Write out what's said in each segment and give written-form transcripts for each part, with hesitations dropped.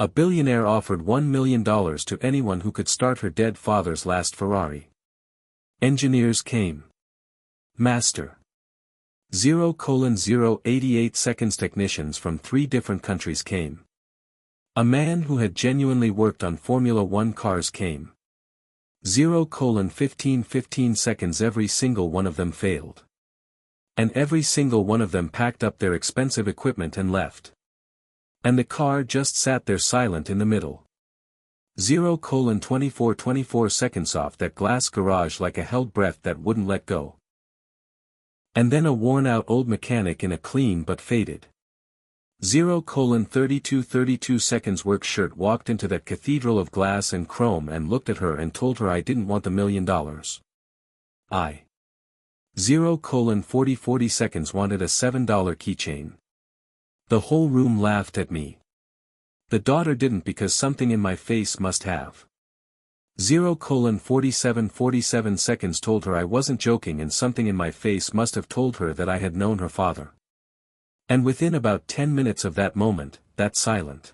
A billionaire offered $1 million to anyone who could start her dead father's last Ferrari. Engineers came. Master. 0:088 seconds. Technicians from 3 different countries came. A man who had genuinely worked on Formula 1 cars came. 0:15 seconds. Every single one of them failed. And every single one of them packed up their expensive equipment and left. And the car just sat there silent in the middle. 0:24 seconds. Off that glass garage like a held breath that wouldn't let go. And then a worn-out old mechanic in a clean but faded 0:32 seconds work shirt walked into that cathedral of glass and chrome and looked at her and told her I didn't want the $1 million. I 0:40 seconds wanted a $7 keychain. The whole room laughed at me. The daughter didn't because something in my face must have. 0:47 seconds told her I wasn't joking and something in my face must have told her that I had known her father. And within about 10 minutes of that moment, that silent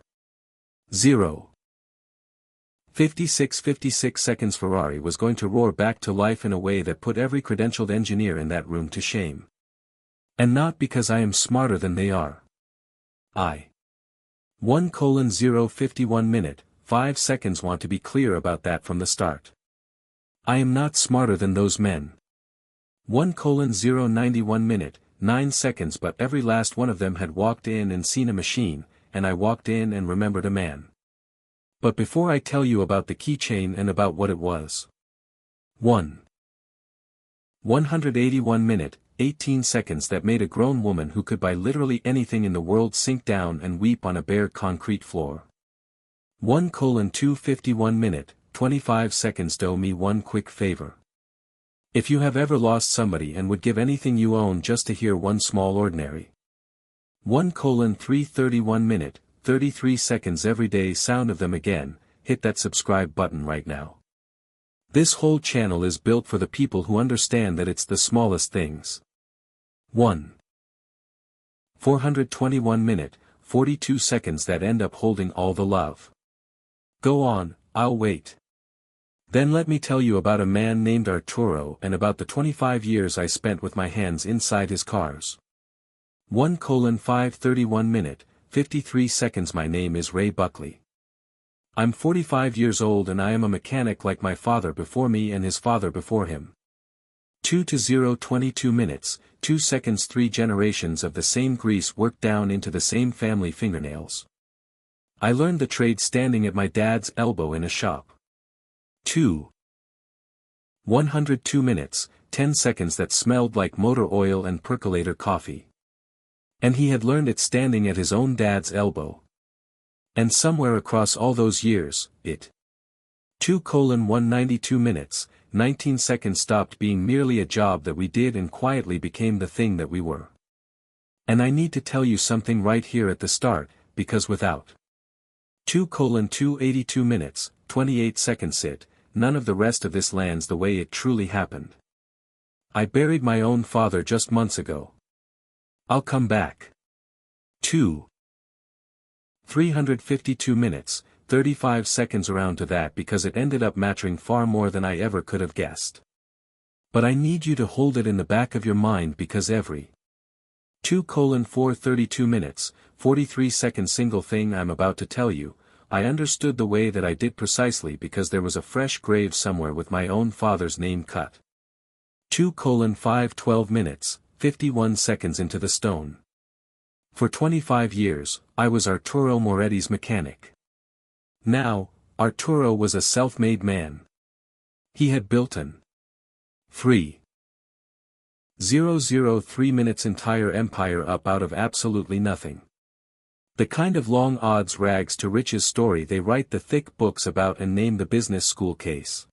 0:56 seconds Ferrari was going to roar back to life in a way that put every credentialed engineer in that room to shame. And not because I am smarter than they are. I 1:051 5 seconds want to be clear about that from the start. I am not smarter than those men. 1:091 9 seconds but every last one of them had walked in and seen a machine, and I walked in and remembered a man. But before I tell you about the keychain and about what it was. 181 18 seconds that made a grown woman who could buy literally anything in the world sink down and weep on a bare concrete floor. 1:251 25 seconds. Do me one quick favor. If you have ever lost somebody and would give anything you own just to hear one small ordinary 1:331 33 seconds everyday sound of them again, hit that subscribe button right now. This whole channel is built for the people who understand that it's the smallest things. 421 42 seconds that end up holding all the love. Go on, I'll wait. Then let me tell you about a man named Arturo and about the 25 years I spent with my hands inside his cars. 1:531 53 seconds. My name is Ray Buckley. I'm 45 years old and I am a mechanic like my father before me and his father before him. 2:22 2 seconds. 3 generations of the same grease worked down into the same family fingernails. I learned the trade standing at my dad's elbow in a shop. 102 10 seconds that smelled like motor oil and percolator coffee. And he had learned it standing at his own dad's elbow. And somewhere across all those years, it 2:192 19 seconds stopped being merely a job that we did and quietly became the thing that we were. And I need to tell you something right here at the start, because without 2:282 28 seconds none of the rest of this lands the way it truly happened. I buried my own father just months ago. I'll come back. 352 35 seconds around to that because it ended up matching far more than I ever could have guessed. But I need you to hold it in the back of your mind because every 2:432 43 seconds single thing I'm about to tell you, I understood the way that I did precisely because there was a fresh grave somewhere with my own father's name cut. 2:512 51 seconds into the stone. For 25 years, I was Arturo Moretti's mechanic. Now, Arturo was a self-made man. He had built an free 003 entire empire up out of absolutely nothing. The kind of long odds rags to riches story they write the thick books about and name the business school case.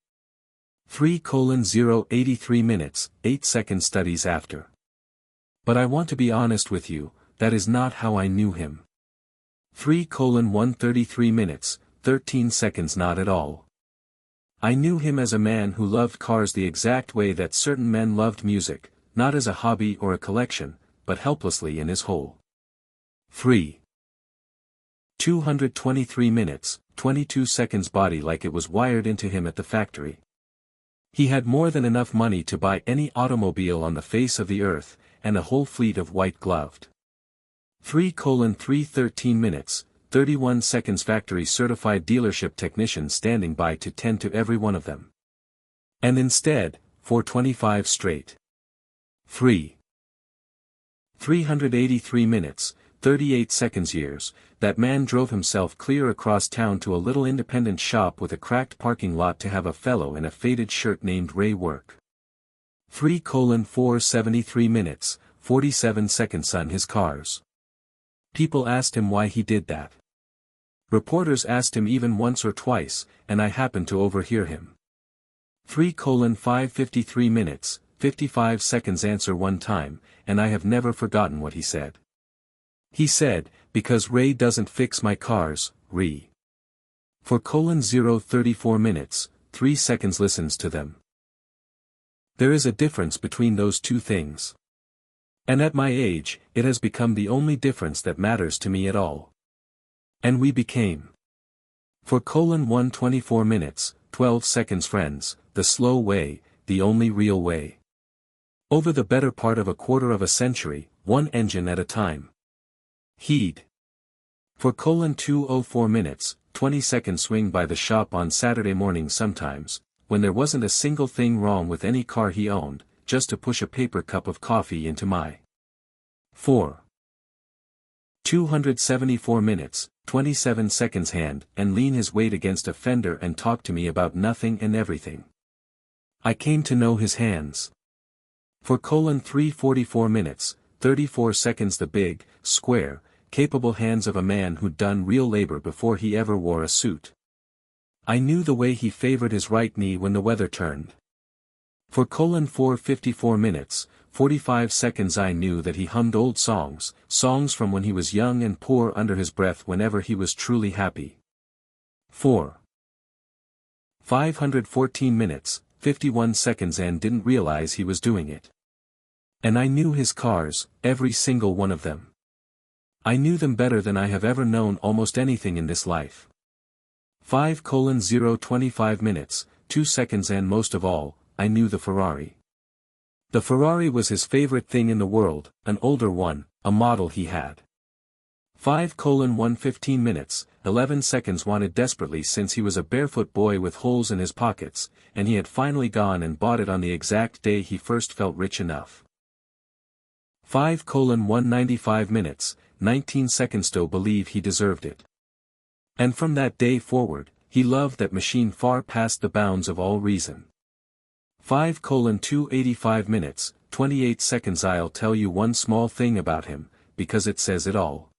3:083 8 second studies after. But I want to be honest with you, that is not how I knew him. 3:133 13 seconds not at all. I knew him as a man who loved cars the exact way that certain men loved music, not as a hobby or a collection, but helplessly in his whole. 3. 223 minutes, 22 seconds body like it was wired into him at the factory. He had more than enough money to buy any automobile on the face of the earth, and a whole fleet of white-gloved. 3:313 minutes, 31 seconds factory certified dealership technicians standing by to tend to every one of them. And instead, 425 straight. 383 minutes, 38 seconds years, that man drove himself clear across town to a little independent shop with a cracked parking lot to have a fellow in a faded shirt named Ray work. 3:473 minutes, 47 seconds on his cars. People asked him why he did that. Reporters asked him even once or twice, and I happened to overhear him. 3:553 minutes, 55 seconds answer one time, and I have never forgotten what he said. He said, because Ray doesn't fix my cars, Re. 4:034 minutes, 3 seconds listens to them. There is a difference between those two things. And at my age, it has become the only difference that matters to me at all. And we became 4:124 minutes, 12 seconds friends, the slow way, the only real way. Over the better part of a quarter of a century, one engine at a time. He'd 4:204 minutes, 20 seconds swing by the shop on Saturday morning sometimes, when there wasn't a single thing wrong with any car he owned, just to push a paper cup of coffee into my 274 minutes, 27 seconds hand and lean his weight against a fender and talk to me about nothing and everything. I came to know his hands. 344 minutes, 34 seconds the big, square, capable hands of a man who'd done real labor before he ever wore a suit. I knew the way he favored his right knee when the weather turned. 4:454 minutes, 45 seconds I knew that he hummed old songs from when he was young and poor under his breath whenever he was truly happy. 514 minutes, 51 seconds and didn't realize he was doing it. And I knew his cars, every single one of them. I knew them better than I have ever known almost anything in this life. 5:025 minutes, 2 seconds and most of all, I knew the Ferrari. The Ferrari was his favorite thing in the world, an older one, a model he had. 5:115 minutes, 11 seconds wanted desperately since he was a barefoot boy with holes in his pockets, and he had finally gone and bought it on the exact day he first felt rich enough. 5:195 minutes, 19 seconds to believe he deserved it. And from that day forward, he loved that machine far past the bounds of all reason. 5:285 minutes, 28 seconds I'll tell you one small thing about him, because it says it all.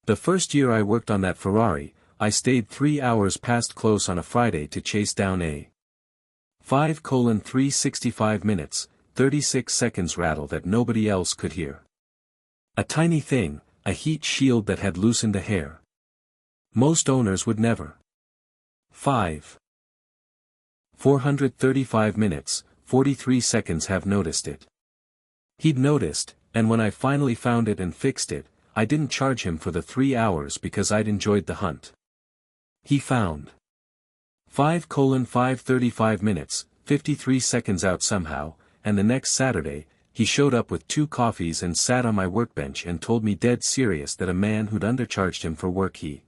The first year I worked on that Ferrari, I stayed 3 hours past close on a Friday to chase down a 5:365 minutes, 36 seconds rattle that nobody else could hear. A tiny thing, a heat shield that had loosened a hair. Most owners would never. 435 minutes, 43 seconds have noticed it. He'd noticed, and when I finally found it and fixed it, I didn't charge him for the 3 hours because I'd enjoyed the hunt. He found 5:535 minutes, 53 seconds out somehow, and the next Saturday, he showed up with 2 coffees and sat on my workbench and told me dead serious that a man who'd undercharged him for work he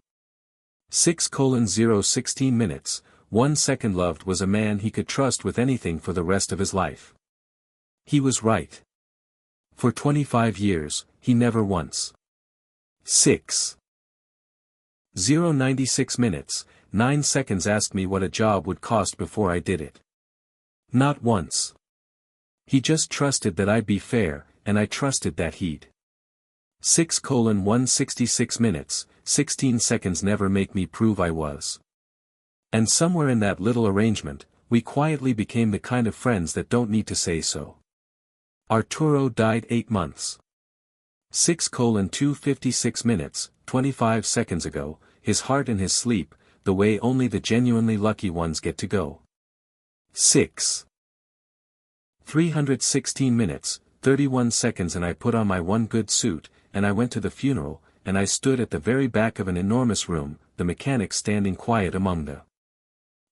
6:016 minutes, 1 second loved was a man he could trust with anything for the rest of his life. He was right. For 25 years, he never once. 6:096 minutes, 9 seconds asked me what a job would cost before I did it. Not once. He just trusted that I'd be fair, and I trusted that he'd. 6:166 minutes, 16 seconds never make me prove I was. And somewhere in that little arrangement, we quietly became the kind of friends that don't need to say so. Arturo died 8 months. 6:256 minutes, 25 seconds ago, his heart in his sleep, the way only the genuinely lucky ones get to go. 316 minutes, 31 seconds and I put on my one good suit, and I went to the funeral, and I stood at the very back of an enormous room, the mechanics standing quiet among the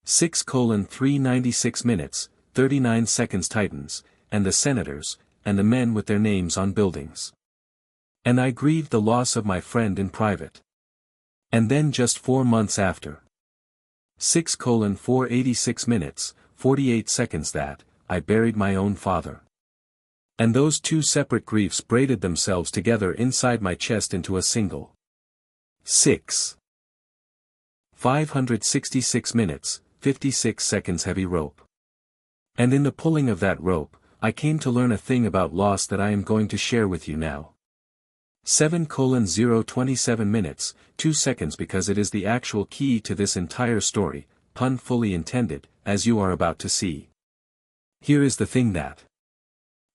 6:396 minutes, 39 seconds Titans, and the senators, and the men with their names on buildings. And I grieved the loss of my friend in private. And then just 4 months after 6:486 minutes, 48 seconds that, I buried my own father. And those two separate griefs braided themselves together inside my chest into a single 566 minutes, 56 seconds heavy rope. And in the pulling of that rope, I came to learn a thing about loss that I am going to share with you now. 7:027 minutes, 2 seconds because it is the actual key to this entire story, pun fully intended, as you are about to see. Here is the thing that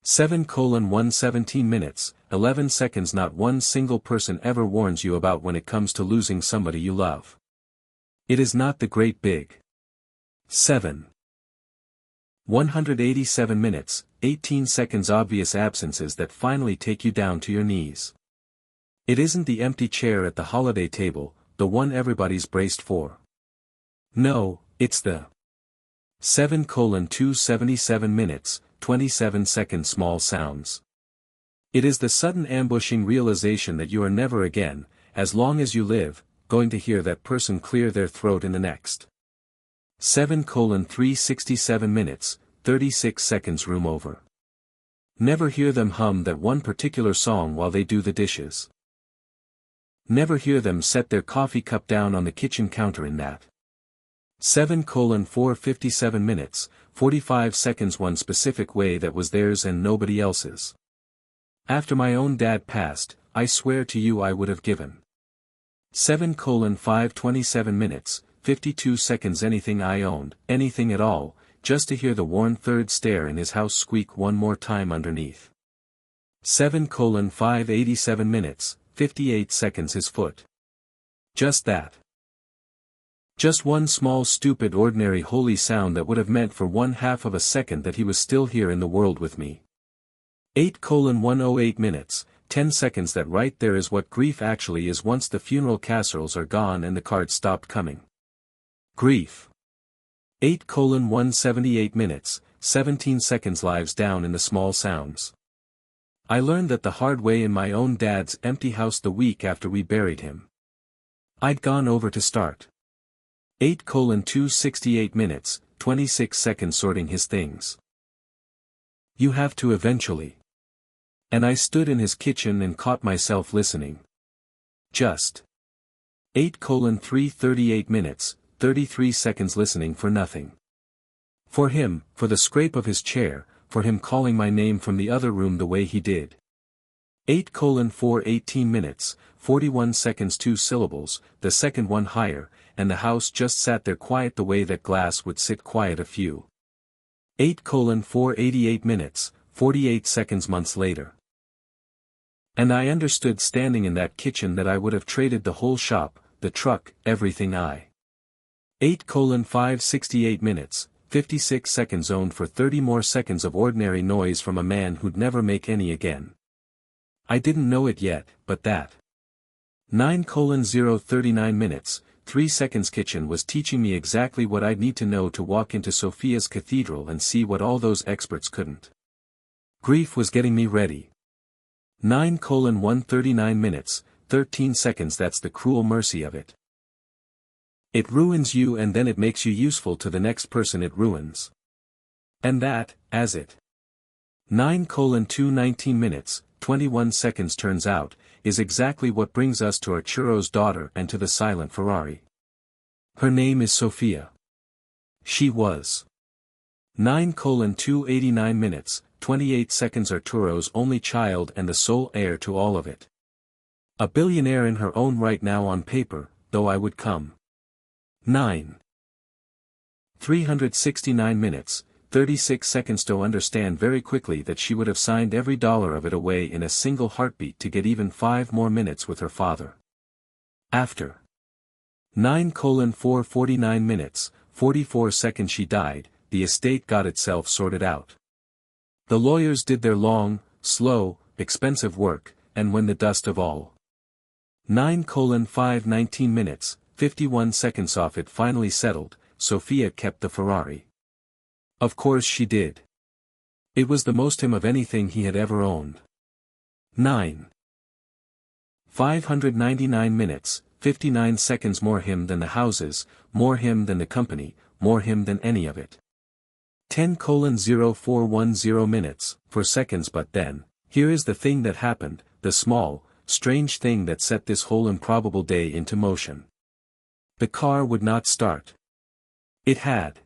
7:117 minutes, 11 seconds not one single person ever warns you about when it comes to losing somebody you love. It is not the great big 187 minutes, 18 seconds obvious absences that finally take you down to your knees. It isn't the empty chair at the holiday table, the one everybody's braced for. No, it's the 7:277 minutes, 27 seconds small sounds. It is the sudden ambushing realization that you are never again, as long as you live, going to hear that person clear their throat in the next 7:367 minutes, 36 seconds room over. Never hear them hum that one particular song while they do the dishes. Never hear them set their coffee cup down on the kitchen counter in that 7:457 minutes, 45 seconds one specific way that was theirs and nobody else's. After my own dad passed, I swear to you I would have given 7:527 minutes, 52 seconds anything I owned, anything at all, just to hear the worn third stair in his house squeak one more time underneath. 7:587 minutes, 58 seconds his foot. Just that. Just one small stupid ordinary holy sound that would have meant for 1/2 of a second that he was still here in the world with me. 8:108 minutes, 10 seconds that right there is what grief actually is once the funeral casseroles are gone and the cards stopped coming. Grief. 8:178 minutes, 17 seconds lives down in the small sounds. I learned that the hard way in my own dad's empty house the week after we buried him. I'd gone over to start 8:268 minutes, 26 seconds sorting his things. You have to eventually. And I stood in his kitchen and caught myself listening. Just 8:338 minutes, 33 seconds listening for nothing. For him, for the scrape of his chair, for him calling my name from the other room the way he did. 8:418 minutes, 41 seconds 2 syllables, the second one higher, and the house just sat there quiet the way that glass would sit quiet a few. 8:488 minutes, 48 seconds months later. And I understood standing in that kitchen that I would have traded the whole shop, the truck, everything I. 8:568 minutes, 56 seconds owned for 30 more seconds of ordinary noise from a man who'd never make any again. I didn't know it yet, but that 9:039 minutes, 3 seconds kitchen was teaching me exactly what I'd need to know to walk into Sophia's cathedral and see what all those experts couldn't. Grief was getting me ready. 9:139 minutes, 13 seconds that's the cruel mercy of it. It ruins you and then it makes you useful to the next person it ruins. And that, as it 9:219 minutes, 21 seconds turns out, is exactly what brings us to our churro's daughter and to the silent Ferrari. Her name is Sophia. She was 9:289 minutes, 28 seconds Arturo's only child and the sole heir to all of it. A billionaire in her own right now on paper, though I would come. 369 minutes, 36 seconds to understand very quickly that she would have signed every dollar of it away in a single heartbeat to get even 5 more minutes with her father. After 9:449 minutes, 44 seconds she died, the estate got itself sorted out. The lawyers did their long, slow, expensive work, and when the dust of all 9:5 19 minutes, 51 seconds off it finally settled, Sophia kept the Ferrari. Of course she did. It was the most him of anything he had ever owned. 9. 599 minutes, 59 seconds more him than the houses, more him than the company, more him than any of it. 10:0410 minutes, 4 seconds but then, here is the thing that happened, the small, strange thing that set this whole improbable day into motion. The car would not start. It had.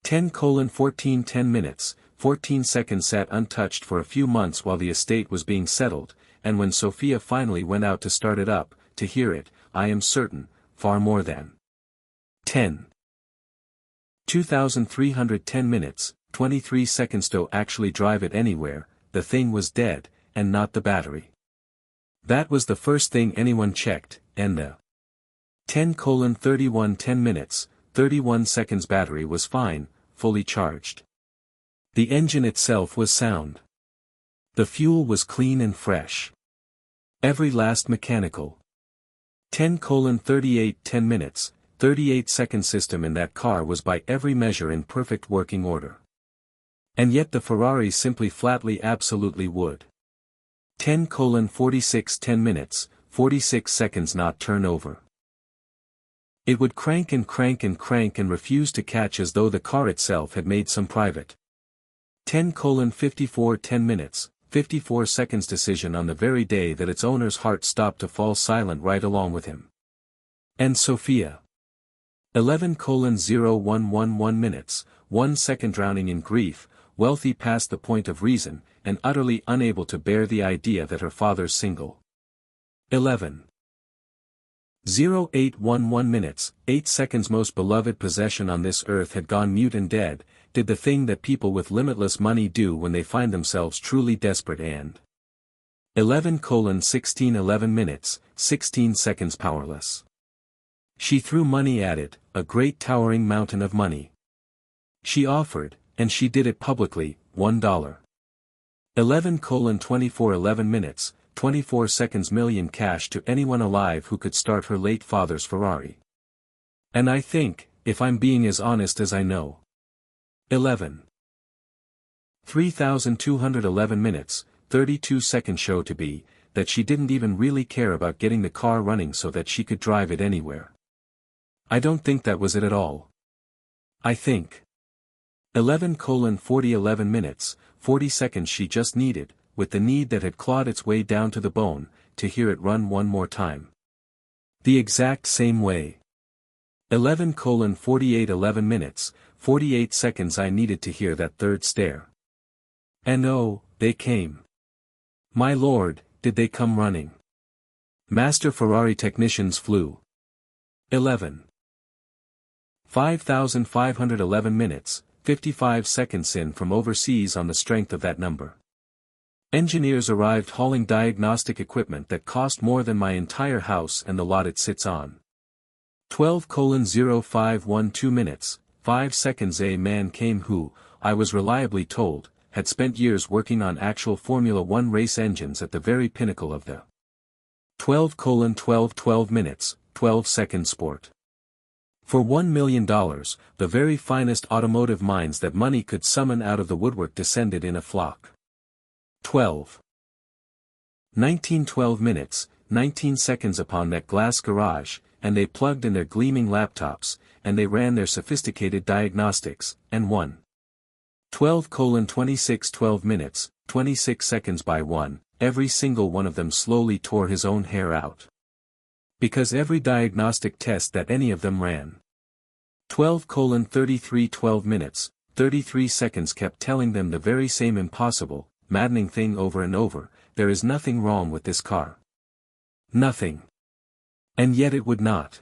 10:14 minutes, 14 seconds sat untouched for a few months while the estate was being settled, and when Sophia finally went out to start it up, to hear it, I am certain, far more than 10. 2,310 minutes, 23 seconds to actually drive it anywhere, the thing was dead, and not the battery. That was the first thing anyone checked, and the 10:31 10 minutes, 31 seconds battery was fine, fully charged. The engine itself was sound. The fuel was clean and fresh. Every last mechanical. 10:38 10 minutes, 38 second system in that car was by every measure in perfect working order. And yet the Ferrari simply flatly absolutely would. 10:46 10 minutes, 46 seconds not turn over. It would crank and crank and crank and refuse to catch as though the car itself had made some private. 10:54 10 minutes, 54 seconds decision on the very day that its owner's heart stopped to fall silent right along with him. And Sophia. 11:0111 minutes, 1 second drowning in grief, wealthy past the point of reason, and utterly unable to bear the idea that her father's single. 11:0811 minutes, 8 seconds most beloved possession on this earth had gone mute and dead, did the thing that people with limitless money do when they find themselves truly desperate and 11:16 11 minutes, 16 seconds powerless. She threw money at it, a great towering mountain of money. She offered, and she did it publicly, $1. 11:24 11 minutes, 24 seconds million cash to anyone alive who could start her late father's Ferrari. And I think, if I'm being as honest as I know. 3,211 minutes, 32 seconds show to be, that she didn't even really care about getting the car running so that she could drive it anywhere. I don't think that was it at all. I think 11:40 11 minutes, 40 seconds she just needed, with the need that had clawed its way down to the bone, to hear it run one more time. The exact same way. 11:48 11 minutes, 48 seconds I needed to hear that third stare. And oh, they came. My lord, did they come running. Master Ferrari technicians flew. 5,511 minutes, 55 seconds in from overseas on the strength of that number. Engineers arrived hauling diagnostic equipment that cost more than my entire house and the lot it sits on. 12:0512 minutes, 5 seconds a man came who, I was reliably told, had spent years working on actual Formula One race engines at the very pinnacle of the 12:12 minutes, 12 second sport. For $1 million, the very finest automotive minds that money could summon out of the woodwork descended in a flock. 19:12 minutes, 19 seconds upon that glass garage, and they plugged in their gleaming laptops, and they ran their sophisticated diagnostics, and won. 12:26 12 minutes, 26 seconds by one, every single one of them slowly tore his own hair out. Because every diagnostic test that any of them ran. 12:33 12 minutes, 33 seconds kept telling them the very same impossible, maddening thing over and over, there is nothing wrong with this car. Nothing. And yet it would not.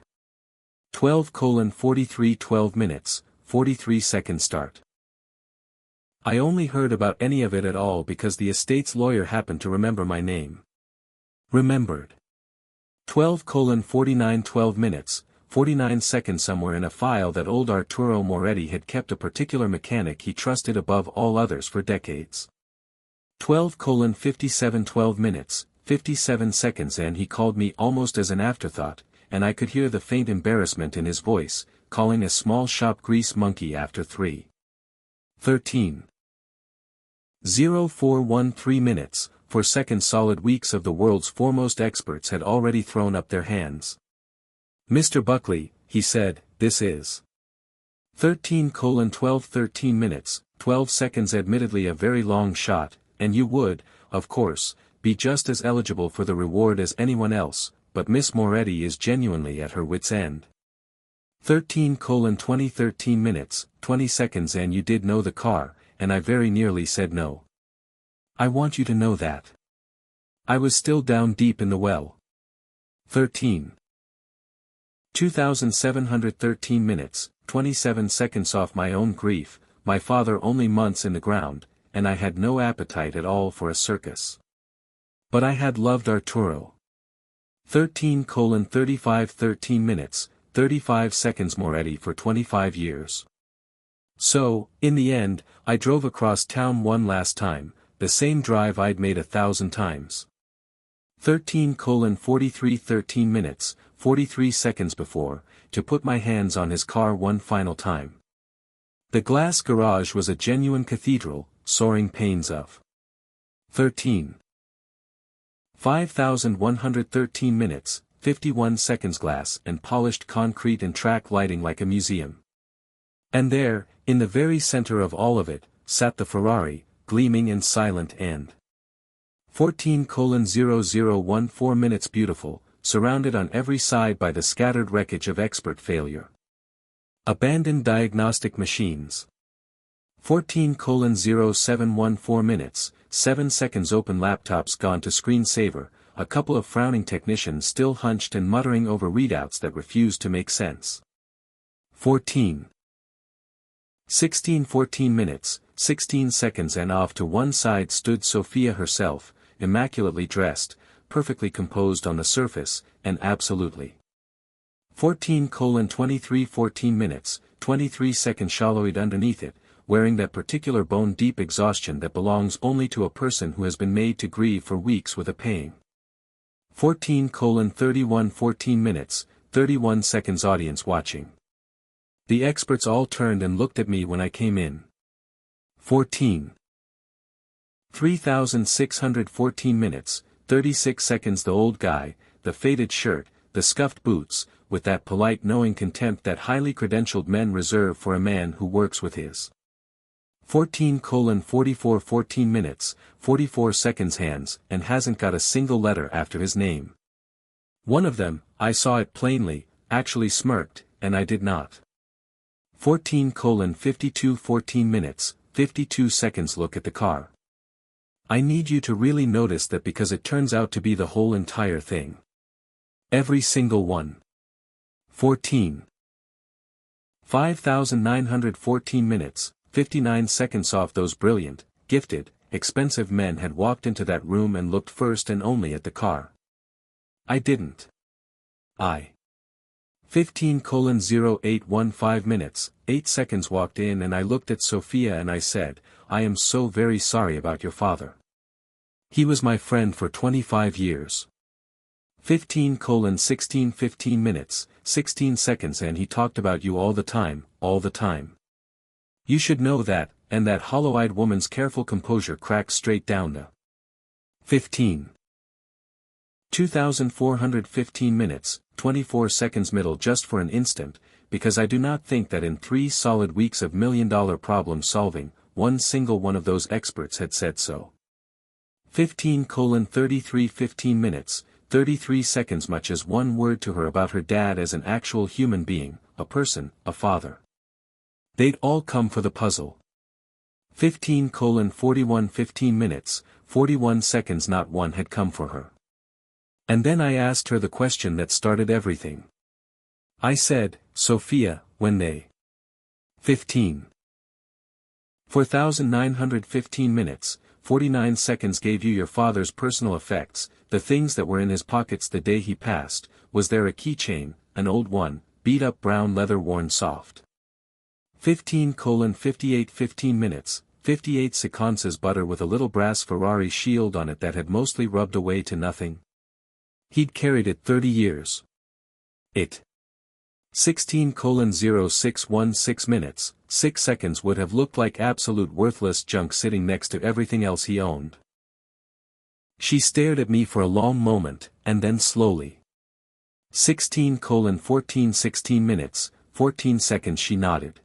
12:43 12 minutes, 43 seconds start. I only heard about any of it at all because the estate's lawyer happened to remember my name. Remembered. 12:49 12 minutes, 49 seconds somewhere in a file that old Arturo Moretti had kept a particular mechanic he trusted above all others for decades. 12:57 12 minutes, 57 seconds and he called me almost as an afterthought, and I could hear the faint embarrassment in his voice, calling a small shop grease monkey after 3. 13. 0413 minutes, 4 seconds. Solid weeks of the world's foremost experts had already thrown up their hands. Mr. Buckley, he said, this is 13:12 13 minutes, 12 seconds. Admittedly a very long shot, and you would, of course, be just as eligible for the reward as anyone else, but Miss Moretti is genuinely at her wit's end. 13:20 13 minutes, 20 seconds. And you did know the car, and I very nearly said no. I want you to know that. I was still down deep in the well. 13. 2713 minutes, 27 seconds. Off my own grief, my father only months in the ground, and I had no appetite at all for a circus. But I had loved Arturo. 13:35 13 minutes, 35 seconds. Moretti for 25 years. So, in the end, I drove across town one last time, the same drive I'd made 1,000 times. 13:43 13 minutes, 43 seconds before, to put my hands on his car one final time. The glass garage was a genuine cathedral, soaring panes of 13. 5113 minutes, 51 seconds. Glass and polished concrete and track lighting like a museum. And there, in the very center of all of it, sat the Ferrari, gleaming and silent and 14:0014 minutes. Beautiful, surrounded on every side by the scattered wreckage of expert failure. Abandoned diagnostic machines. 14:0714 minutes, 7 seconds. Open laptops gone to screensaver, a couple of frowning technicians still hunched and muttering over readouts that refused to make sense. 14. 14 minutes, 16 seconds. And off to one side stood Sophia herself, immaculately dressed, perfectly composed on the surface, and absolutely 14:23 14 minutes, 23 seconds. Shallowied underneath it, wearing that particular bone-deep exhaustion that belongs only to a person who has been made to grieve for weeks with a pang. 14:31 14 minutes, 31 seconds. Audience watching. The experts all turned and looked at me when I came in. 14. 3614 minutes, 36 seconds. The old guy, the faded shirt, the scuffed boots, with that polite knowing contempt that highly credentialed men reserve for a man who works with his 14:44 14 minutes, 44 seconds. Hands, and hasn't got a single letter after his name. One of them, I saw it plainly, actually smirked, and I did not. 14:52 14 minutes, 52 seconds. Look at the car. I need you to really notice that because it turns out to be the whole entire thing. Every single one. 14. 5914 minutes, 59 seconds. Off those brilliant, gifted, expensive men had walked into that room and looked first and only at the car. I didn't. 15:0815 minutes, 8 seconds. Walked in and I looked at Sophia and I said, I am so very sorry about your father. He was my friend for 25 years. 15:16 15 minutes, 16 seconds. And he talked about you all the time, all the time. You should know that, and that hollow-eyed woman's careful composure cracked straight down the 15. 2415 minutes, 24 seconds. Middle just for an instant, because I do not think that in 3 solid weeks of million-dollar problem solving, one single one of those experts had said so. 15:33 15 minutes, 33 seconds. Much as one word to her about her dad as an actual human being, a person, a father. They'd all come for the puzzle. 15:41 15 minutes, 41 seconds. Not one had come for her. And then I asked her the question that started everything. I said, Sophia, when they 15. 4915 minutes, 49 seconds gave you your father's personal effects, the things that were in his pockets the day he passed. Was there a keychain, an old one, beat-up brown leather worn soft? 15:58 15 minutes, 58 seconds butter with a little brass Ferrari shield on it that had mostly rubbed away to nothing. He'd carried it 30 years. It. 16:0616 minutes, 6 seconds would have looked like absolute worthless junk sitting next to everything else he owned. She stared at me for a long moment, and then slowly. 16:1416 minutes, 14 seconds she nodded.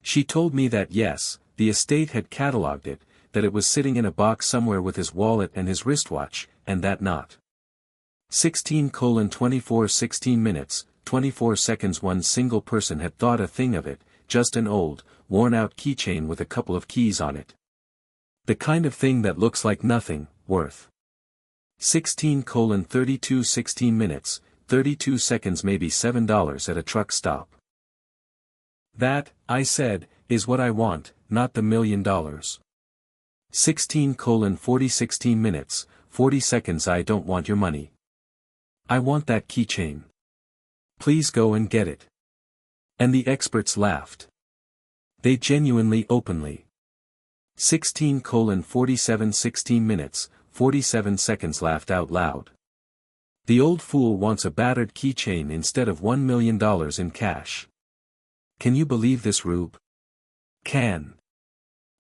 She told me that yes, the estate had catalogued it, that it was sitting in a box somewhere with his wallet and his wristwatch, and that not. 16:2416 minutes, 24 seconds one single person had thought a thing of it, just an old, worn-out keychain with a couple of keys on it. The kind of thing that looks like nothing, worth. 16:3216 minutes, 32 seconds maybe $7 at a truck stop. That, I said, is what I want, not the $1 million. 16:4016 minutes, 40 seconds I don't want your money. I want that keychain. Please go and get it. And the experts laughed. They genuinely openly. 16:4716 minutes, 47 seconds laughed out loud. The old fool wants a battered keychain instead of $1 million in cash. Can you believe this, Rube? Can.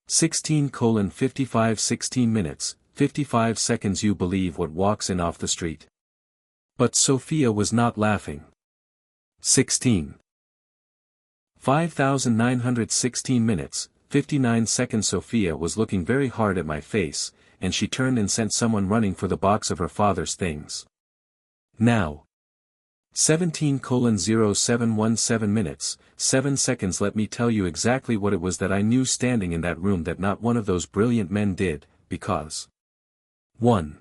16:5516 minutes, 55 seconds you believe what walks in off the street. But Sophia was not laughing. 16. 5,916 minutes, 59 seconds Sophia was looking very hard at my face, and she turned and sent someone running for the box of her father's things. Now. 17:0717 minutes, 7 seconds let me tell you exactly what it was that I knew standing in that room that not one of those brilliant men did, because 1.